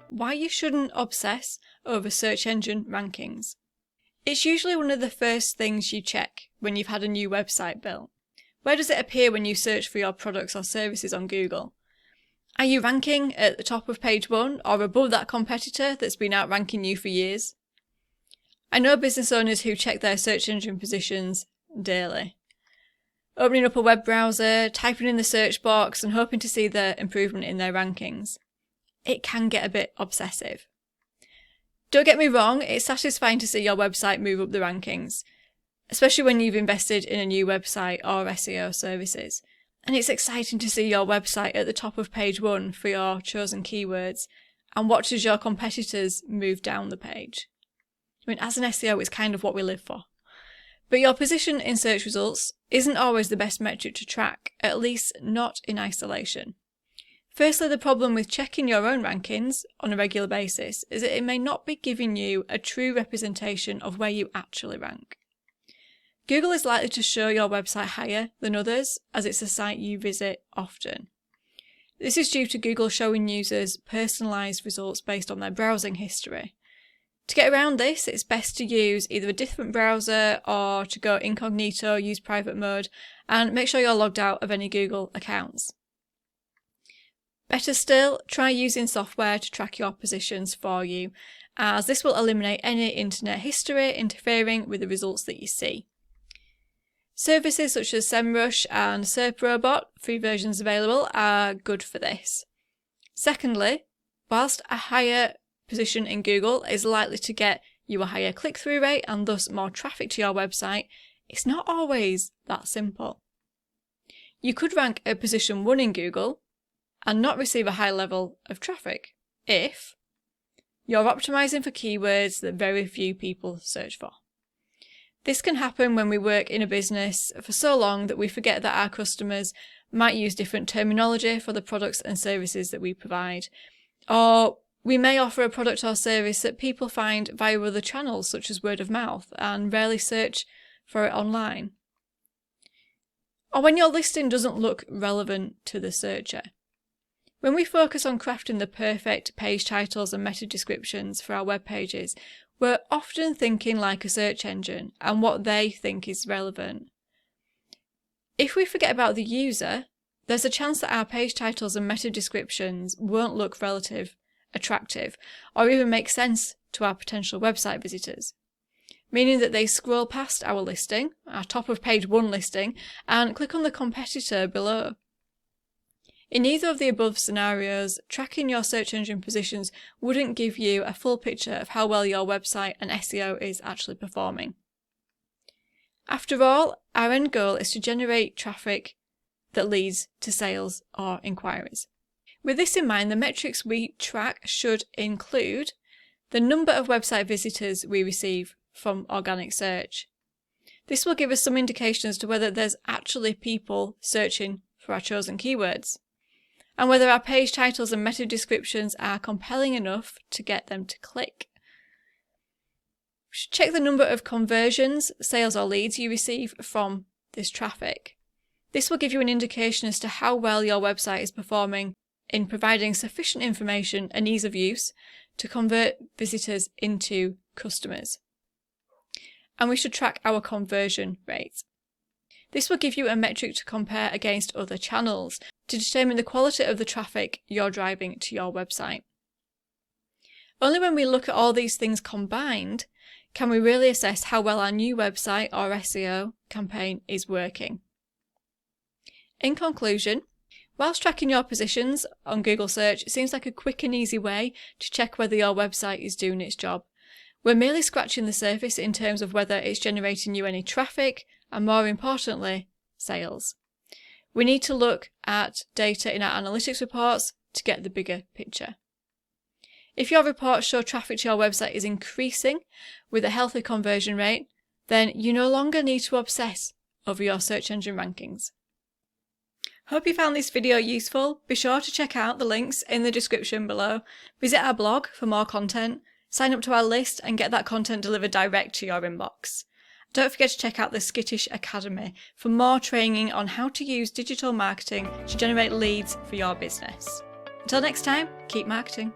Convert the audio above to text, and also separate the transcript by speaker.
Speaker 1: Why you shouldn't obsess over search engine rankings. It's usually one of the first things you check when you've had a new website built. Where does it appear when you search for your products or services on Google? Are you ranking at the top of page 1 or above that competitor that's been outranking you for years? I know business owners who check their search engine positions daily. Opening up a web browser, typing in the search box and hoping to see the improvement in their rankings. It can get a bit obsessive. Don't get me wrong, it's satisfying to see your website move up the rankings, especially when you've invested in a new website or SEO services. And it's exciting to see your website at the top of page 1 for your chosen keywords and watch as your competitors move down the page. I mean, as an SEO, it's kind of what we live for. But your position in search results isn't always the best metric to track, at least not in isolation. Firstly, the problem with checking your own rankings on a regular basis is that it may not be giving you a true representation of where you actually rank. Google is likely to show your website higher than others as it's a site you visit often. This is due to Google showing users personalised results based on their browsing history. To get around this, it's best to use either a different browser or to go incognito, use private mode, and make sure you're logged out of any Google accounts. Better still, try using software to track your positions for you, as this will eliminate any internet history interfering with the results that you see. Services such as SEMrush and SERPRobot, free versions available, are good for this. Secondly, whilst a higher position in Google is likely to get you a higher click-through rate and thus more traffic to your website, it's not always that simple. You could rank at position 1 in Google and not receive a high level of traffic if you're optimizing for keywords that very few people search for. This can happen when we work in a business for so long that we forget that our customers might use different terminology for the products and services that we provide. Or we may offer a product or service that people find via other channels such as word of mouth and rarely search for it online. Or when your listing doesn't look relevant to the searcher. When we focus on crafting the perfect page titles and meta descriptions for our web pages, we're often thinking like a search engine and what they think is relevant. If we forget about the user, there's a chance that our page titles and meta descriptions won't look attractive, or even make sense to our potential website visitors, meaning that they scroll past our listing, our top of page 1 listing, and click on the competitor below. In either of the above scenarios, tracking your search engine positions wouldn't give you a full picture of how well your website and SEO is actually performing. After all, our end goal is to generate traffic that leads to sales or inquiries. With this in mind, the metrics we track should include the number of website visitors we receive from organic search. This will give us some indication as to whether there's actually people searching for our chosen keywords, and whether our page titles and meta descriptions are compelling enough to get them to click. We should check the number of conversions, sales or leads you receive from this traffic. This will give you an indication as to how well your website is performing in providing sufficient information and ease of use to convert visitors into customers. And we should track our conversion rate. This will give you a metric to compare against other channels to determine the quality of the traffic you're driving to your website. Only when we look at all these things combined can we really assess how well our new website or SEO campaign is working. In conclusion, whilst tracking your positions on Google search seems like a quick and easy way to check whether your website is doing its job, we're merely scratching the surface in terms of whether it's generating you any traffic and, more importantly, sales. We need to look at data in our analytics reports to get the bigger picture. If your reports show traffic to your website is increasing with a healthy conversion rate, then you no longer need to obsess over your search engine rankings. Hope you found this video useful. Be sure to check out the links in the description below. Visit our blog for more content, sign up to our list and get that content delivered direct to your inbox. Don't forget to check out the Skittish Academy for more training on how to use digital marketing to generate leads for your business. Until next time, keep marketing.